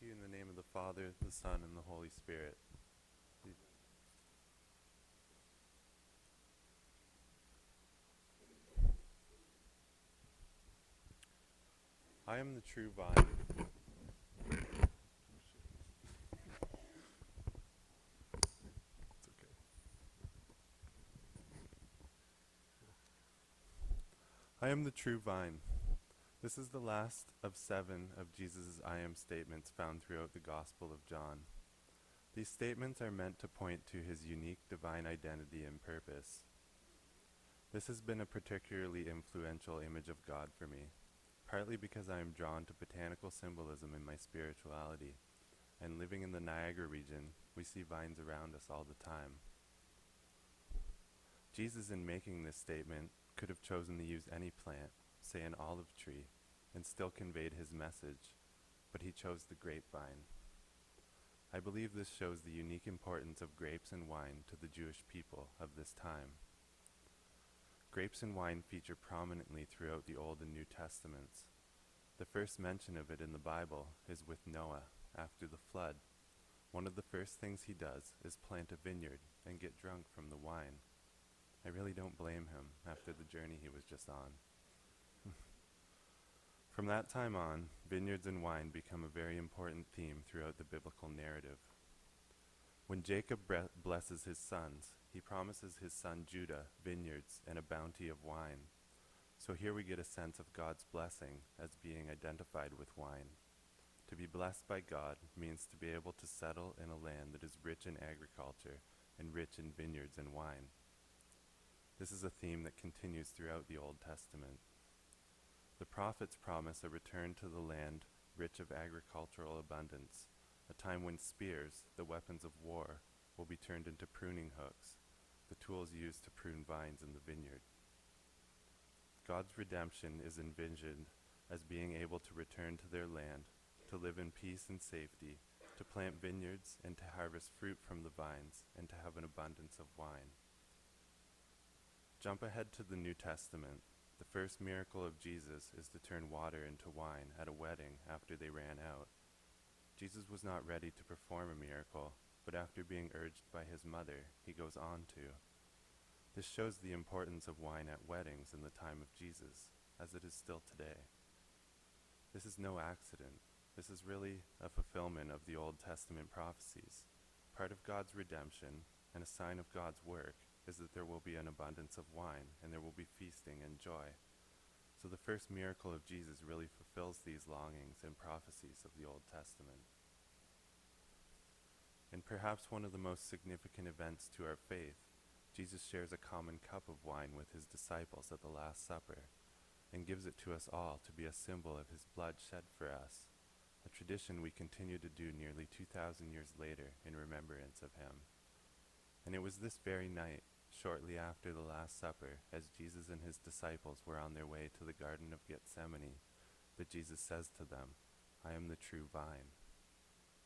you in the name of the Father, the Son, and the Holy Spirit. I am the true vine. It's okay. I am the true vine. This is the last of 7 of Jesus' I am statements found throughout the Gospel of John. These statements are meant to point to his unique divine identity and purpose. This has been a particularly influential image of God for me, partly because I am drawn to botanical symbolism in my spirituality, and living in the Niagara region, we see vines around us all the time. Jesus, in making this statement, could have chosen to use any plant, say an olive tree, and still conveyed his message, but he chose the grapevine. I believe this shows the unique importance of grapes and wine to the Jewish people of this time. Grapes and wine feature prominently throughout the Old and New Testaments. The first mention of it in the Bible is with Noah after the flood. One of the first things he does is plant a vineyard and get drunk from the wine. I really don't blame him after the journey he was just on. From that time on, vineyards and wine become a very important theme throughout the biblical narrative. When Jacob blesses his sons, he promises his son Judah vineyards and a bounty of wine. So here we get a sense of God's blessing as being identified with wine. To be blessed by God means to be able to settle in a land that is rich in agriculture and rich in vineyards and wine. This is a theme that continues throughout the Old Testament. The prophets promise a return to the land rich of agricultural abundance, a time when spears, the weapons of war, will be turned into pruning hooks, the tools used to prune vines in the vineyard. God's redemption is envisioned as being able to return to their land, to live in peace and safety, to plant vineyards and to harvest fruit from the vines, and to have an abundance of wine. Jump ahead to the New Testament. The first miracle of Jesus is to turn water into wine at a wedding after they ran out. Jesus was not ready to perform a miracle, but after being urged by his mother, he goes on to. This shows the importance of wine at weddings in the time of Jesus, as it is still today. This is no accident. This is really a fulfillment of the Old Testament prophecies. Part of God's redemption, and a sign of God's work, is that there will be an abundance of wine, and there will be feasting and joy. So the first miracle of Jesus really fulfills these longings and prophecies of the Old Testament. In perhaps one of the most significant events to our faith, Jesus shares a common cup of wine with his disciples at the Last Supper, and gives it to us all to be a symbol of his blood shed for us, a tradition we continue to do nearly 2,000 years later in remembrance of him. And it was this very night, shortly after the Last Supper, as Jesus and his disciples were on their way to the Garden of Gethsemane, that Jesus says to them, "I am the true vine."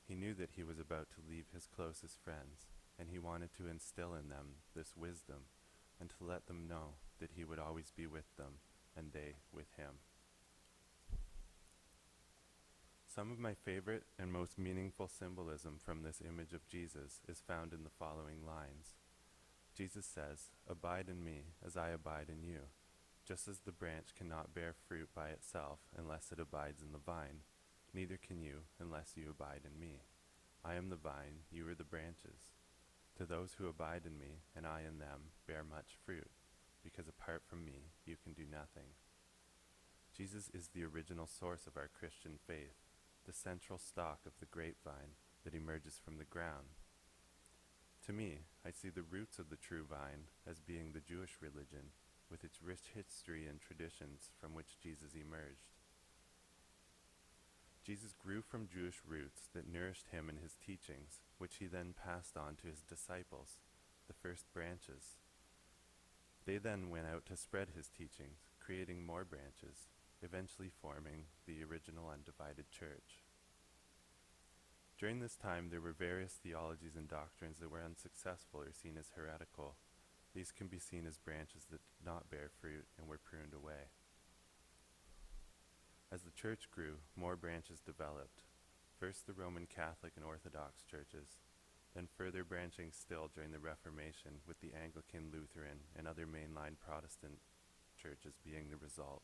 He knew that he was about to leave his closest friends, and he wanted to instill in them this wisdom, and to let them know that he would always be with them, and they with him. Some of my favorite and most meaningful symbolism from this image of Jesus is found in the following lines. Jesus says, "Abide in me as I abide in you. Just as the branch cannot bear fruit by itself unless it abides in the vine, neither can you unless you abide in me. I am the vine, you are the branches. To those who abide in me, and I in them, bear much fruit, because apart from me you can do nothing." Jesus is the original source of our Christian faith, the central stalk of the grapevine that emerges from the ground. To me, I see the roots of the true vine as being the Jewish religion, with its rich history and traditions from which Jesus emerged. Jesus grew from Jewish roots that nourished him in his teachings, which he then passed on to his disciples, the first branches. They then went out to spread his teachings, creating more branches, eventually forming the original undivided church. During this time, there were various theologies and doctrines that were unsuccessful or seen as heretical. These can be seen as branches that did not bear fruit and were pruned away. As the church grew, more branches developed. First the Roman Catholic and Orthodox churches, then further branching still during the Reformation, with the Anglican, Lutheran, and other mainline Protestant churches being the result.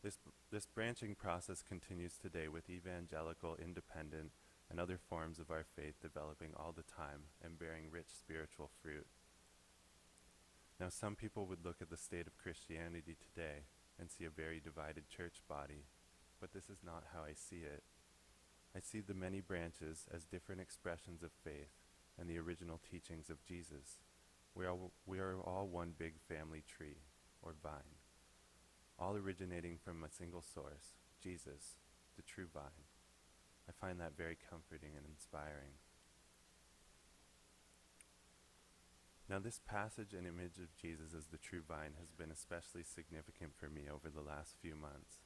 This branching process continues today, with evangelical, independent, and other forms of our faith developing all the time and bearing rich spiritual fruit. Now, some people would look at the state of Christianity today and see a very divided church body, but this is not how I see it. I see the many branches as different expressions of faith and the original teachings of Jesus. We are all one big family tree, or vine, all originating from a single source, Jesus, the true vine. I find that very comforting and inspiring. Now, this passage and image of Jesus as the true vine has been especially significant for me over the last few months.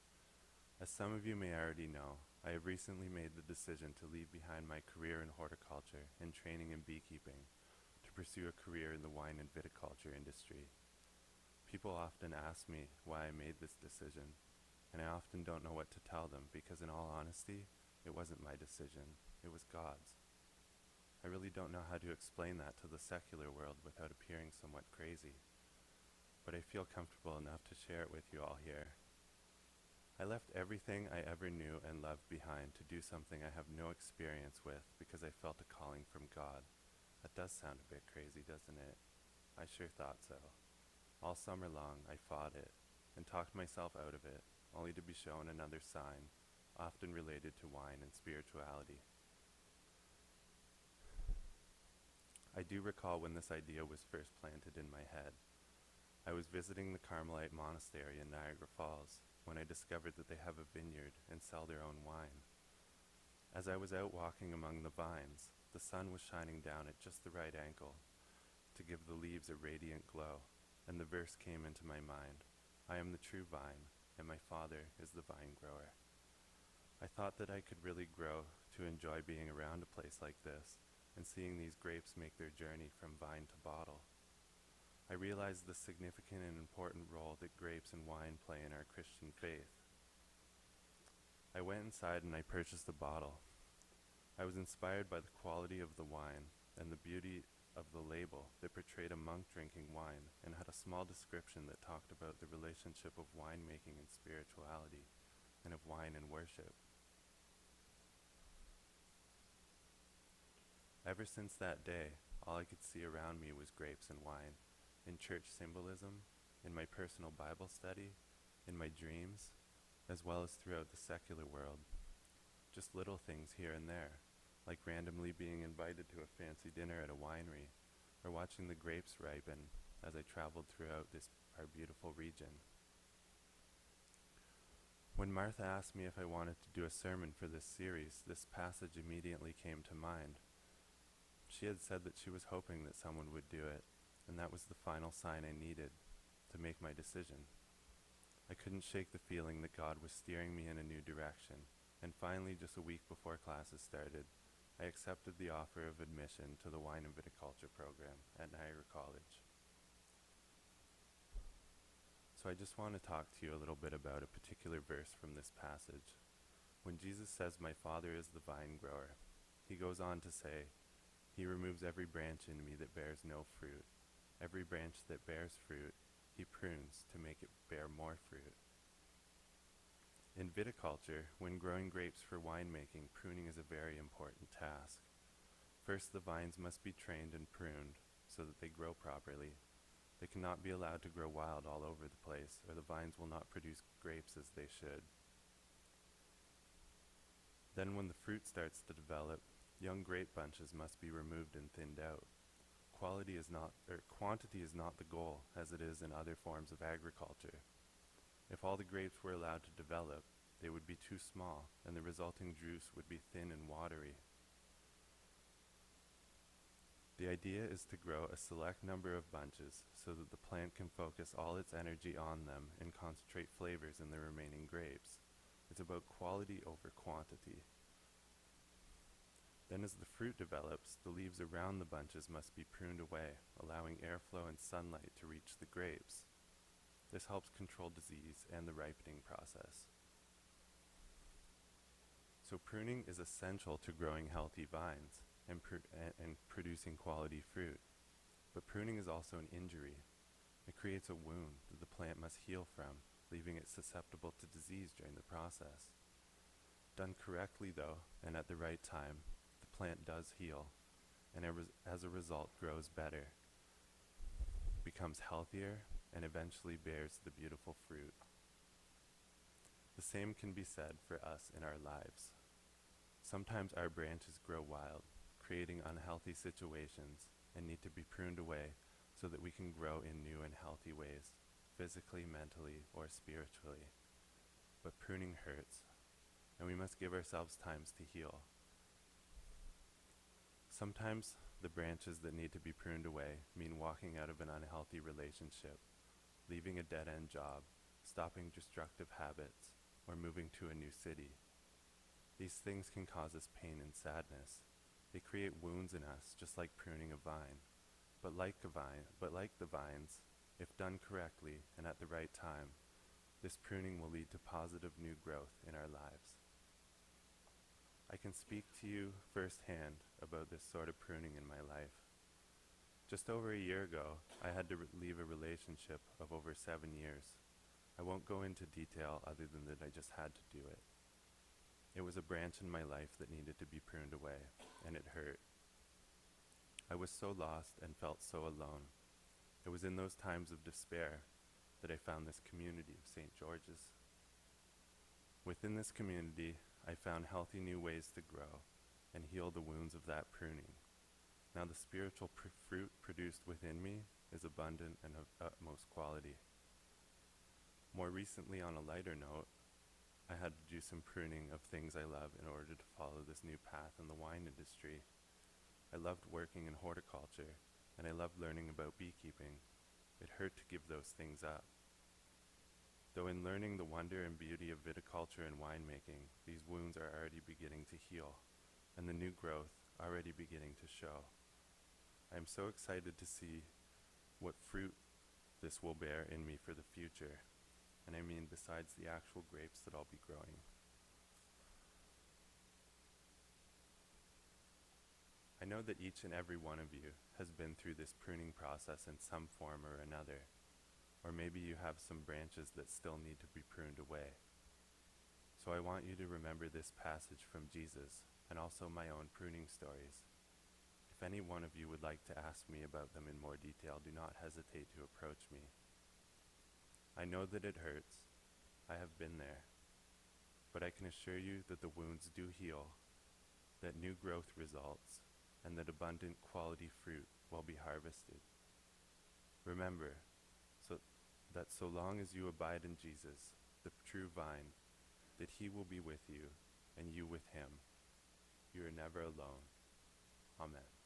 As some of you may already know, I have recently made the decision to leave behind my career in horticulture and training in beekeeping to pursue a career in the wine and viticulture industry. People often ask me why I made this decision, and I often don't know what to tell them because, in all honesty, it wasn't my decision, it was God's. I really don't know how to explain that to the secular world without appearing somewhat crazy, but I feel comfortable enough to share it with you all here. I left everything I ever knew and loved behind to do something I have no experience with because I felt a calling from God. That does sound a bit crazy, doesn't it? I sure thought so. All summer long, I fought it and talked myself out of it, only to be shown another sign, often related to wine and spirituality. I do recall when this idea was first planted in my head. I was visiting the Carmelite monastery in Niagara Falls when I discovered that they have a vineyard and sell their own wine. As I was out walking among the vines, the sun was shining down at just the right angle to give the leaves a radiant glow, and the verse came into my mind, "I am the true vine, and my Father is the vine grower." I thought that I could really grow to enjoy being around a place like this and seeing these grapes make their journey from vine to bottle. I realized the significant and important role that grapes and wine play in our Christian faith. I went inside and I purchased a bottle. I was inspired by the quality of the wine and the beauty of the label that portrayed a monk drinking wine and had a small description that talked about the relationship of winemaking and spirituality, and of wine and worship. Ever since that day, all I could see around me was grapes and wine, in church symbolism, in my personal Bible study, in my dreams, as well as throughout the secular world. Just little things here and there, like randomly being invited to a fancy dinner at a winery, or watching the grapes ripen as I traveled throughout our beautiful region. When Martha asked me if I wanted to do a sermon for this series, this passage immediately came to mind. She had said that she was hoping that someone would do it, and that was the final sign I needed to make my decision. I couldn't shake the feeling that God was steering me in a new direction, and finally, just a week before classes started, I accepted the offer of admission to the wine and viticulture program at Niagara College. So I just want to talk to you a little bit about a particular verse from this passage. When Jesus says, "My Father is the vine grower," he goes on to say, "He removes every branch in me that bears no fruit. Every branch that bears fruit, he prunes to make it bear more fruit." In viticulture, when growing grapes for winemaking, pruning is a very important task. First, the vines must be trained and pruned so that they grow properly. They cannot be allowed to grow wild all over the place, or the vines will not produce grapes as they should. Then when the fruit starts to develop, young grape bunches must be removed and thinned out. Quantity is not the goal, as it is in other forms of agriculture. If all the grapes were allowed to develop, they would be too small, and the resulting juice would be thin and watery. The idea is to grow a select number of bunches so that the plant can focus all its energy on them and concentrate flavors in the remaining grapes. It's about quality over quantity. Then as the fruit develops, the leaves around the bunches must be pruned away, allowing airflow and sunlight to reach the grapes. This helps control disease and the ripening process. So pruning is essential to growing healthy vines and producing quality fruit. But pruning is also an injury. It creates a wound that the plant must heal from, leaving it susceptible to disease during the process. Done correctly, though, and at the right time, the plant does heal, and as a result grows better, becomes healthier, and eventually bears the beautiful fruit. The same can be said for us in our lives. Sometimes our branches grow wild, creating unhealthy situations, and need to be pruned away so that we can grow in new and healthy ways, physically, mentally, or spiritually. But pruning hurts, and we must give ourselves times to heal. Sometimes the branches that need to be pruned away mean walking out of an unhealthy relationship, leaving a dead-end job, stopping destructive habits, or moving to a new city. These things can cause us pain and sadness. They create wounds in us, just like pruning a vine. But like the vines, if done correctly and at the right time, this pruning will lead to positive new growth in our lives. I can speak to you firsthand about this sort of pruning in my life. Just over a year ago, I had to leave a relationship of over 7 years. I won't go into detail other than that I just had to do it. It was a branch in my life that needed to be pruned away, and it hurt. I was so lost and felt so alone. It was in those times of despair that I found this community of St. George's. Within this community, I found healthy new ways to grow and heal the wounds of that pruning. Now the spiritual fruit produced within me is abundant and of utmost quality. More recently, on a lighter note, I had to do some pruning of things I love in order to follow this new path in the wine industry. I loved working in horticulture, and I loved learning about beekeeping. It hurt to give those things up. Though in learning the wonder and beauty of viticulture and winemaking, these wounds are already beginning to heal, and the new growth already beginning to show. I am so excited to see what fruit this will bear in me for the future, and I mean besides the actual grapes that I'll be growing. I know that each and every one of you has been through this pruning process in some form or another. Or maybe you have some branches that still need to be pruned away. So I want you to remember this passage from Jesus and also my own pruning stories. If any one of you would like to ask me about them in more detail, do not hesitate to approach me. I know that it hurts. I have been there. But I can assure you that the wounds do heal, that new growth results, and that abundant quality fruit will be harvested. Remember, that so long as you abide in Jesus, the true vine, that he will be with you and you with him. You are never alone. Amen.